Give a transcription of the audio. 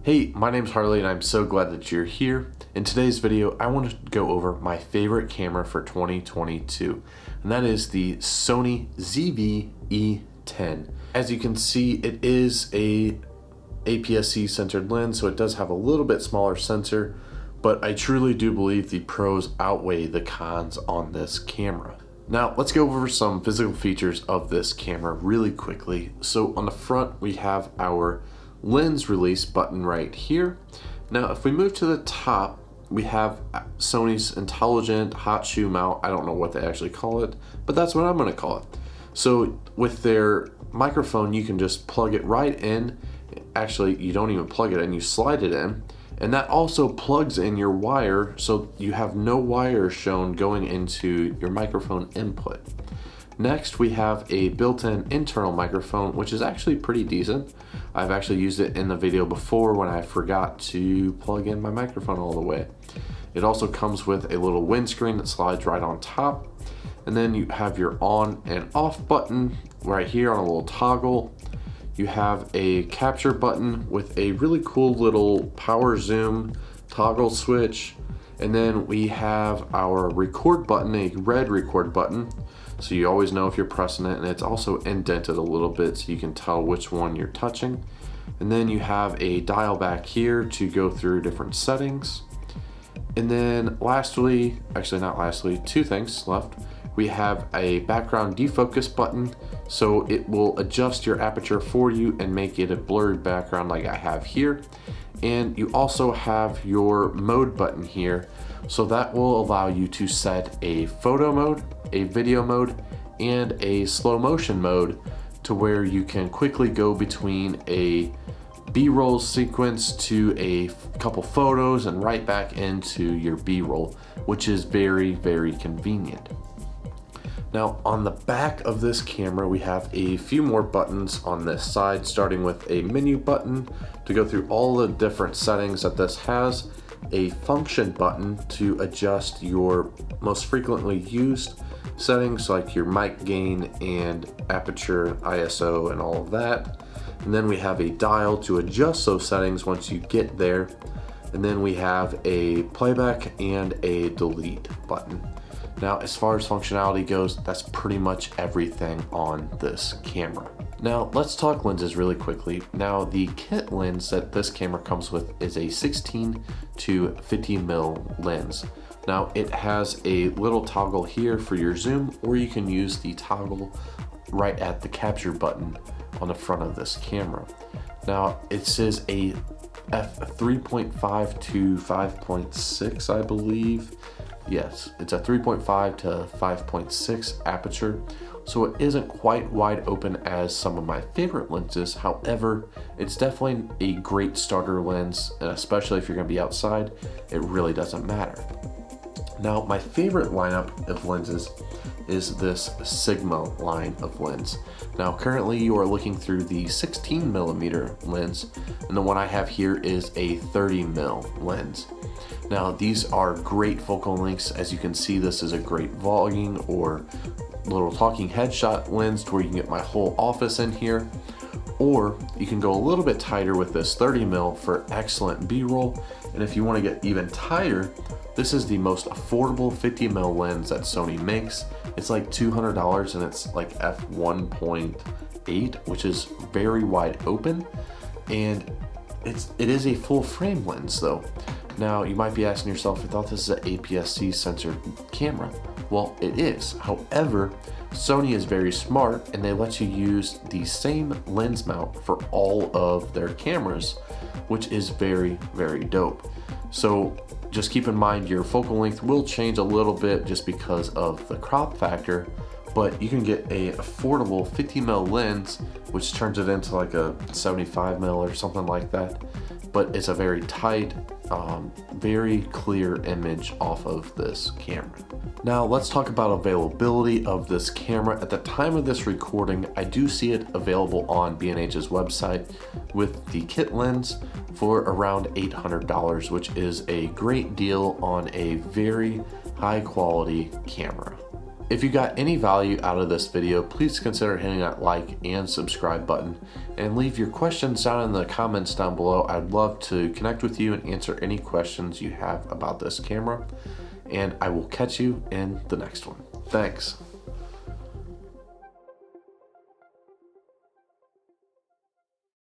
Hey, my name's Harley and I'm so glad that you're here. In today's video, I want to go over my favorite camera for 2022, and that is the Sony ZVE10. As you can see, it is a aps-c centered lens, so it does have a little bit smaller sensor, but I truly do believe the pros outweigh the cons on this camera. Now, let's go over some physical features of this camera really quickly. So on the front, we have our lens release button right here. Now, if we move to the top, we have Sony's intelligent hot shoe mount. I don't know what they actually call it, but that's what I'm going to call it. So with their microphone, you can just plug it right in. Actually, you don't even plug it in, you slide it in. And that also plugs in your wire, so you have no wire shown going into your microphone input. Next, we have a built-in internal microphone, which is actually pretty decent. I've actually used it in the video before when I forgot to plug in my microphone all the way. It also comes with a little windscreen that slides right on top. And then you have your on and off button right here on a little toggle. You have a capture button with a really cool little power zoom toggle switch. And then we have our record button, a red record button. So you always know if you're pressing it, and it's also indented a little bit so you can tell which one you're touching. And then you have a dial back here to go through different settings. And then lastly, actually not lastly, two things left. We have a background defocus button, so it will adjust your aperture for you and make it a blurred background like I have here. And you also have your mode button here, so that will allow you to set a photo mode, a video mode, and a slow motion mode to where you can quickly go between a B-roll sequence to a couple photos and right back into your B-roll, which is very, very convenient. Now, on the back of this camera, we have a few more buttons on this side, starting with a menu button to go through all the different settings that this has, a function button to adjust your most frequently used settings like your mic gain and aperture, ISO, and all of that. And then we have a dial to adjust those settings once you get there. And then we have a playback and a delete button. Now, as far as functionality goes, that's pretty much everything on this camera. Now, let's talk lenses really quickly. Now, the kit lens that this camera comes with is a 16 to 50 mil lens. Now, it has a little toggle here for your zoom, or you can use the toggle right at the capture button on the front of this camera. Now, it says a f3.5 to 5.6, I believe. Yes, it's a 3.5 to 5.6 aperture, so it isn't quite wide open as some of my favorite lenses. However, it's definitely a great starter lens, and especially if you're going to be outside, it really doesn't matter. Now, my favorite lineup of lenses is this Sigma line of lens. Now, currently you are looking through the 16mm lens, and the one I have here is a 30mm lens. Now, these are great focal lengths. As you can see, this is a great vlogging or little talking headshot lens to where you can get my whole office in here. Or you can go a little bit tighter with this 30mm for excellent B-roll. And if you want to get even tighter, this is the most affordable 50mm lens that Sony makes. It's like $200 and it's like f1.8, which is very wide open. And it is a full frame lens though. Now, you might be asking yourself, I thought this is an aps-c censored camera. Well, it is. However, Sony is very smart and they let you use the same lens mount for all of their cameras, which is very, very dope. So just keep in mind your focal length will change a little bit just because of the crop factor, but you can get a affordable 50mm lens, which turns it into like a 75mm or something like that. But it's a very tight, very clear image off of this camera. Now let's talk about availability of this camera. At the time of this recording, I do see it available on B&H's website with the kit lens for around $800, which is a great deal on a very high quality camera. If you got any value out of this video, please consider hitting that like and subscribe button, and leave your questions down in the comments down below. I'd love to connect with you and answer any questions you have about this camera, and I will catch you in the next one. Thanks.